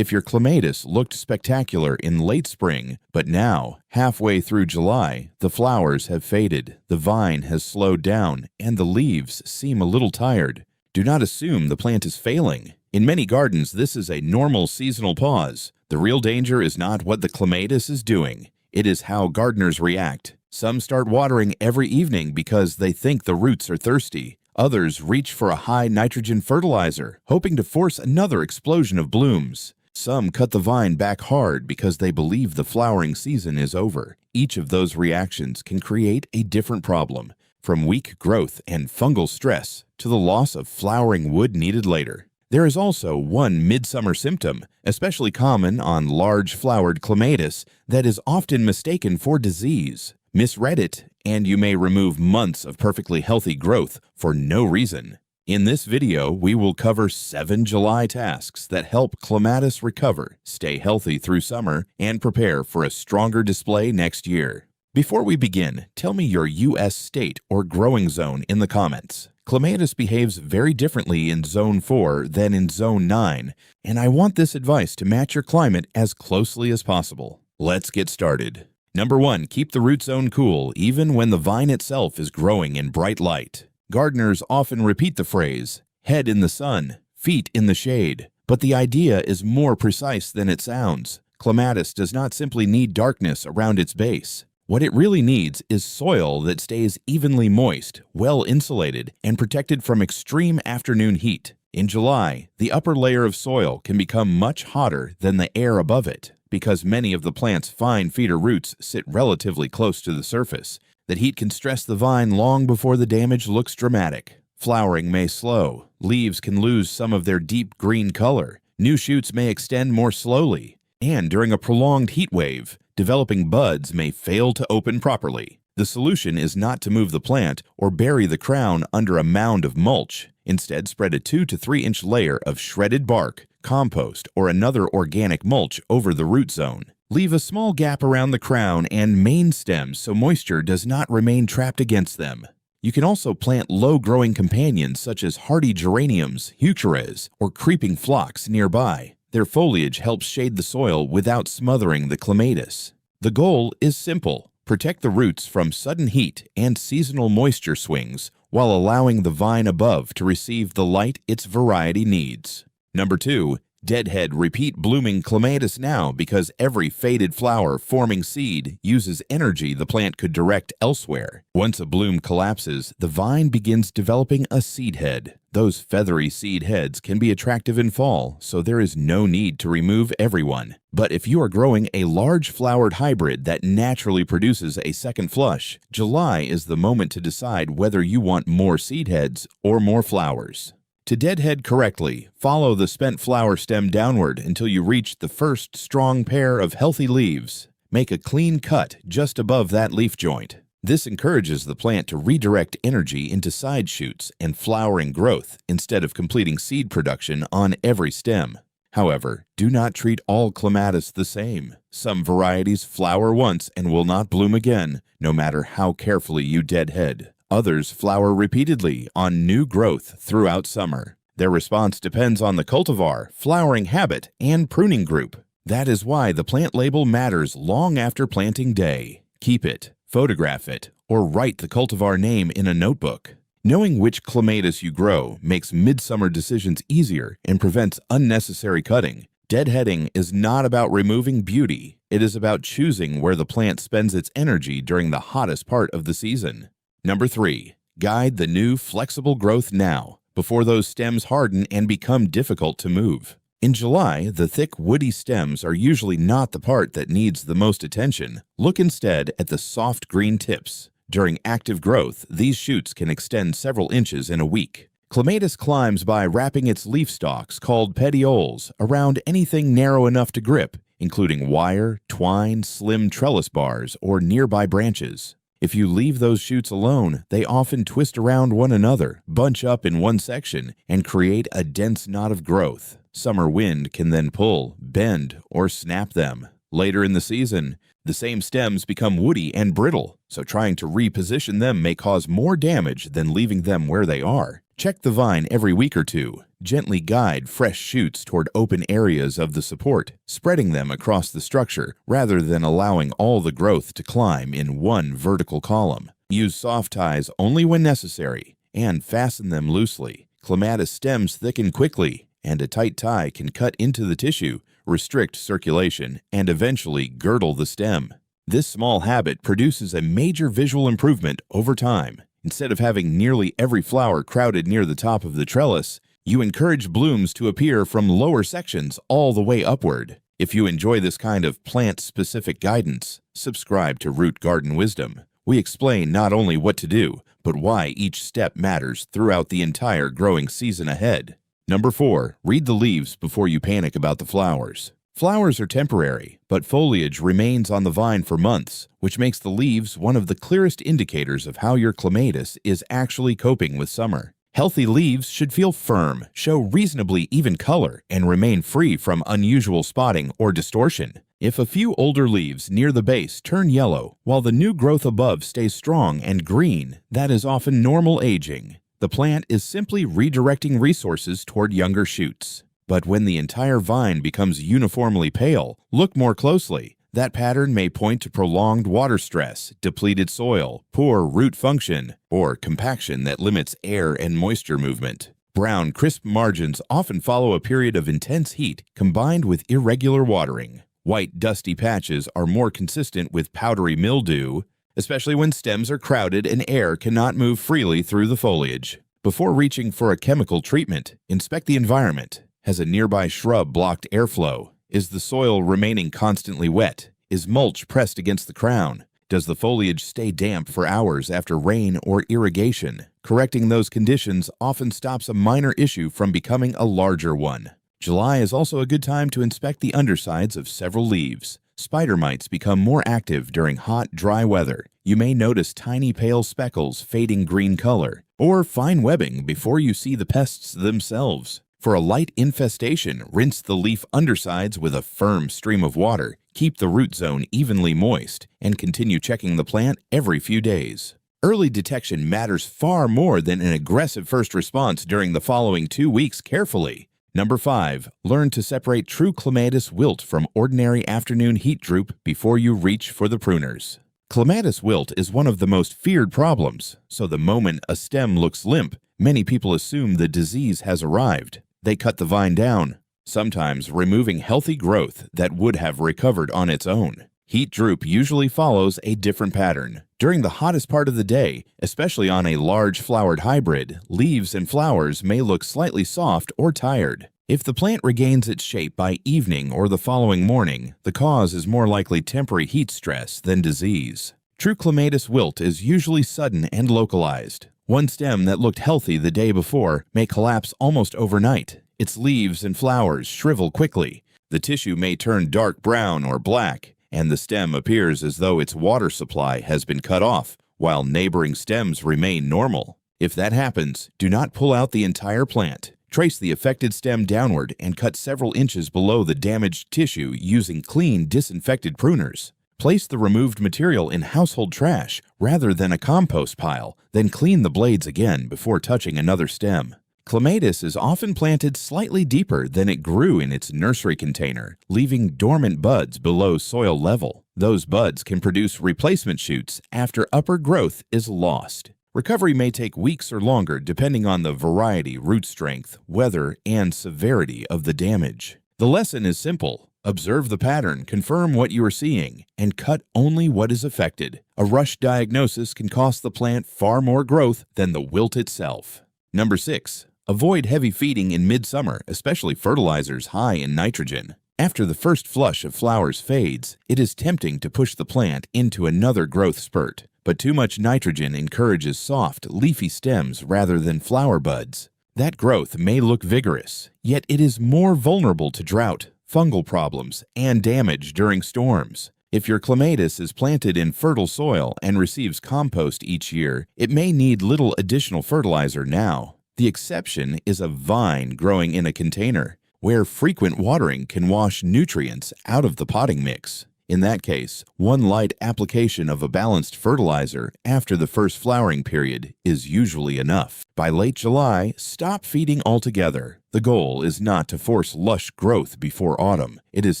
If your clematis looked spectacular in late spring, but now, halfway through July, the flowers have faded, the vine has slowed down, and the leaves seem a little tired, do not assume the plant is failing. In many gardens, this is a normal seasonal pause. The real danger is not what the clematis is doing. It is how gardeners react. Some start watering every evening because they think the roots are thirsty. Others reach for a high nitrogen fertilizer, hoping to force another explosion of blooms. Some cut the vine back hard because they believe the flowering season is over. Each of those reactions can create a different problem, from weak growth and fungal stress to the loss of flowering wood needed later. There is also one midsummer symptom, especially common on large flowered clematis, that is often mistaken for disease. Misread it, and you may remove months of perfectly healthy growth for no reason. In this video, we will cover 7 July tasks that help clematis recover, stay healthy through summer, and prepare for a stronger display next year. Before we begin, tell me your U.S. state or growing zone in the comments. Clematis behaves very differently in Zone 4 than in Zone 9, and I want this advice to match your climate as closely as possible. Let's get started. Number 1, keep the root zone cool even when the vine itself is growing in bright light. Gardeners often repeat the phrase, head in the sun, feet in the shade, but the idea is more precise than it sounds. Clematis does not simply need darkness around its base. What it really needs is soil that stays evenly moist, well insulated, and protected from extreme afternoon heat. In July, the upper layer of soil can become much hotter than the air above it because many of the plant's fine feeder roots sit relatively close to the surface. That heat can stress the vine long before the damage looks dramatic. Flowering may slow, leaves can lose some of their deep green color, new shoots may extend more slowly, and during a prolonged heat wave, developing buds may fail to open properly. The solution is not to move the plant or bury the crown under a mound of mulch. Instead, spread a 2 to 3 inch layer of shredded bark, compost, or another organic mulch over the root zone. Leave a small gap around the crown and main stems so moisture does not remain trapped against them. You can also plant low-growing companions such as hardy geraniums, heucheras, or creeping phlox nearby. Their foliage helps shade the soil without smothering the clematis. The goal is simple: protect the roots from sudden heat and seasonal moisture swings while allowing the vine above to receive the light its variety needs. Number 2, deadhead repeat blooming clematis now because every faded flower forming seed uses energy the plant could direct elsewhere. Once a bloom collapses, the vine begins developing a seed head. Those feathery seed heads can be attractive in fall, so there is no need to remove everyone. But if you are growing a large flowered hybrid that naturally produces a second flush, July is the moment to decide whether you want more seed heads or more flowers. To deadhead correctly, follow the spent flower stem downward until you reach the first strong pair of healthy leaves. Make a clean cut just above that leaf joint. This encourages the plant to redirect energy into side shoots and flowering growth instead of completing seed production on every stem. However, do not treat all clematis the same. Some varieties flower once and will not bloom again, no matter how carefully you deadhead. Others flower repeatedly on new growth throughout summer. Their response depends on the cultivar, flowering habit, and pruning group. That is why the plant label matters long after planting day. Keep it, photograph it, or write the cultivar name in a notebook. Knowing which clematis you grow makes midsummer decisions easier and prevents unnecessary cutting. Deadheading is not about removing beauty. It is about choosing where the plant spends its energy during the hottest part of the season. Number 3, guide the new flexible growth now, before those stems harden and become difficult to move. In July, the thick woody stems are usually not the part that needs the most attention. Look instead at the soft green tips. During active growth, these shoots can extend several inches in a week. Clematis climbs by wrapping its leaf stalks, called petioles, around anything narrow enough to grip, including wire, twine, slim trellis bars, or nearby branches. If you leave those shoots alone, they often twist around one another, bunch up in one section, and create a dense knot of growth. Summer wind can then pull, bend, or snap them. Later in the season, the same stems become woody and brittle, so trying to reposition them may cause more damage than leaving them where they are. Check the vine every week or two. Gently guide fresh shoots toward open areas of the support, spreading them across the structure rather than allowing all the growth to climb in one vertical column. Use soft ties only when necessary and fasten them loosely. Clematis stems thicken quickly, and a tight tie can cut into the tissue, restrict circulation, and eventually girdle the stem. This small habit produces a major visual improvement over time. Instead of having nearly every flower crowded near the top of the trellis, you encourage blooms to appear from lower sections all the way upward. If you enjoy this kind of plant-specific guidance, subscribe to Root Garden Wisdom. We explain not only what to do, but why each step matters throughout the entire growing season ahead. Number 4. Read the leaves before you panic about the flowers. Flowers are temporary, but foliage remains on the vine for months, which makes the leaves one of the clearest indicators of how your clematis is actually coping with summer. Healthy leaves should feel firm, show reasonably even color, and remain free from unusual spotting or distortion. If a few older leaves near the base turn yellow, while the new growth above stays strong and green, that is often normal aging. The plant is simply redirecting resources toward younger shoots. But when the entire vine becomes uniformly pale, look more closely. That pattern may point to prolonged water stress, depleted soil, poor root function, or compaction that limits air and moisture movement. Brown, crisp margins often follow a period of intense heat combined with irregular watering. White, dusty patches are more consistent with powdery mildew, especially when stems are crowded and air cannot move freely through the foliage. Before reaching for a chemical treatment, inspect the environment. Has a nearby shrub blocked airflow? Is the soil remaining constantly wet? Is mulch pressed against the crown? Does the foliage stay damp for hours after rain or irrigation? Correcting those conditions often stops a minor issue from becoming a larger one. July is also a good time to inspect the undersides of several leaves. Spider mites become more active during hot, dry weather. You may notice tiny pale speckles fading green color, or fine webbing before you see the pests themselves. For a light infestation, rinse the leaf undersides with a firm stream of water, keep the root zone evenly moist, and continue checking the plant every few days. Early detection matters far more than an aggressive first response during the following 2 weeks carefully. Number 5. Learn to separate true clematis wilt from ordinary afternoon heat droop before you reach for the pruners. Clematis wilt is one of the most feared problems, so the moment a stem looks limp, many people assume the disease has arrived. They cut the vine down, sometimes removing healthy growth that would have recovered on its own. Heat droop usually follows a different pattern. During the hottest part of the day, especially on a large flowered hybrid, leaves and flowers may look slightly soft or tired. If the plant regains its shape by evening or the following morning, the cause is more likely temporary heat stress than disease. True clematis wilt is usually sudden and localized. One stem that looked healthy the day before may collapse almost overnight. Its leaves and flowers shrivel quickly. The tissue may turn dark brown or black, and the stem appears as though its water supply has been cut off, while neighboring stems remain normal. If that happens, do not pull out the entire plant. Trace the affected stem downward and cut several inches below the damaged tissue using clean, disinfected pruners. Place the removed material in household trash rather than a compost pile, then clean the blades again before touching another stem. Clematis is often planted slightly deeper than it grew in its nursery container, leaving dormant buds below soil level. Those buds can produce replacement shoots after upper growth is lost. Recovery may take weeks or longer depending on the variety, root strength, weather, and severity of the damage. The lesson is simple. Observe the pattern, confirm what you are seeing, and cut only what is affected. A rushed diagnosis can cost the plant far more growth than the wilt itself. Number 6. Avoid heavy feeding in midsummer, especially fertilizers high in nitrogen. After the first flush of flowers fades, it is tempting to push the plant into another growth spurt. But too much nitrogen encourages soft, leafy stems rather than flower buds. That growth may look vigorous, yet it is more vulnerable to drought, fungal problems, and damage during storms. If your clematis is planted in fertile soil and receives compost each year, it may need little additional fertilizer now. The exception is a vine growing in a container, where frequent watering can wash nutrients out of the potting mix. In that case, one light application of a balanced fertilizer after the first flowering period is usually enough. By late July, stop feeding altogether. The goal is not to force lush growth before autumn. It is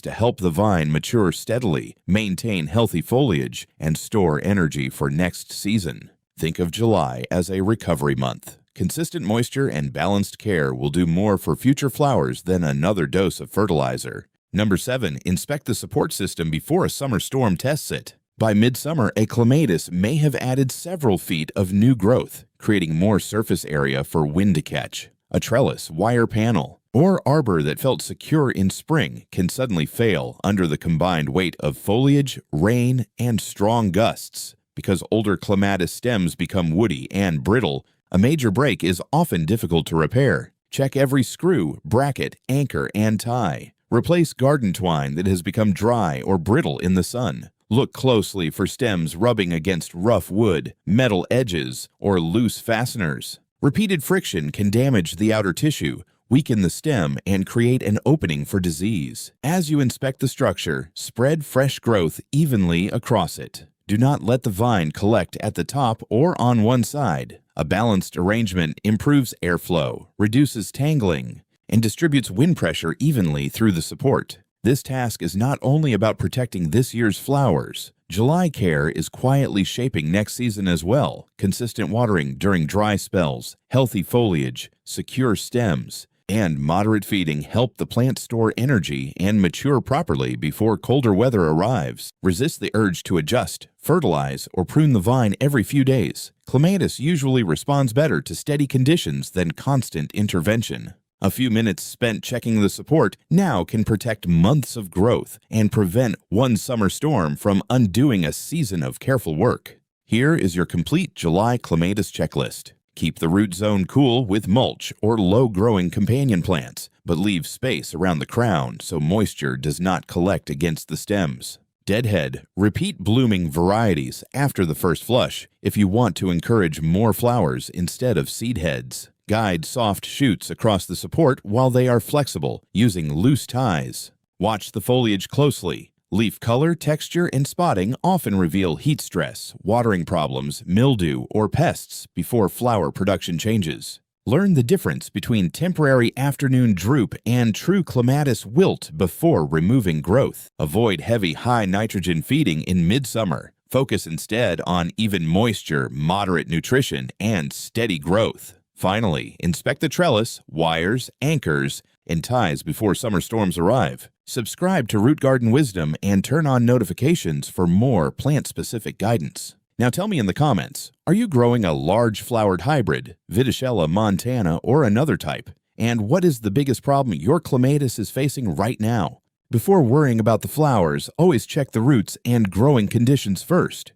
to help the vine mature steadily, maintain healthy foliage, and store energy for next season. Think of July as a recovery month. Consistent moisture and balanced care will do more for future flowers than another dose of fertilizer. Number 7. Inspect the support system before a summer storm tests it. By midsummer, a clematis may have added several feet of new growth, creating more surface area for wind to catch. A trellis, wire panel, or arbor that felt secure in spring can suddenly fail under the combined weight of foliage, rain, and strong gusts. Because older clematis stems become woody and brittle, a major break is often difficult to repair. Check every screw, bracket, anchor, and tie. Replace garden twine that has become dry or brittle in the sun. Look closely for stems rubbing against rough wood, metal edges, or loose fasteners. Repeated friction can damage the outer tissue, weaken the stem, and create an opening for disease. As you inspect the structure, spread fresh growth evenly across it. Do not let the vine collect at the top or on one side. A balanced arrangement improves airflow, reduces tangling, and distributes wind pressure evenly through the support. This task is not only about protecting this year's flowers. July care is quietly shaping next season as well. Consistent watering during dry spells, healthy foliage, secure stems, and moderate feeding help the plant store energy and mature properly before colder weather arrives. Resist the urge to adjust, fertilize, or prune the vine every few days. Clematis usually responds better to steady conditions than constant intervention. A few minutes spent checking the support now can protect months of growth and prevent one summer storm from undoing a season of careful work. Here is your complete July clematis checklist. Keep the root zone cool with mulch or low-growing companion plants, but leave space around the crown so moisture does not collect against the stems. Deadhead, repeat blooming varieties after the first flush if you want to encourage more flowers instead of seed heads. Guide soft shoots across the support while they are flexible, using loose ties. Watch the foliage closely. Leaf color, texture, and spotting often reveal heat stress, watering problems, mildew, or pests before flower production changes. Learn the difference between temporary afternoon droop and true clematis wilt before removing growth. Avoid heavy, high nitrogen feeding in midsummer. Focus instead on even moisture, moderate nutrition, and steady growth. Finally, inspect the trellis, wires, anchors, and ties before summer storms arrive. Subscribe to Root Garden Wisdom and turn on notifications for more plant-specific guidance. Now tell me in the comments, are you growing a large flowered hybrid, Viticella montana, or another type? And what is the biggest problem your clematis is facing right now? Before worrying about the flowers, always check the roots and growing conditions first.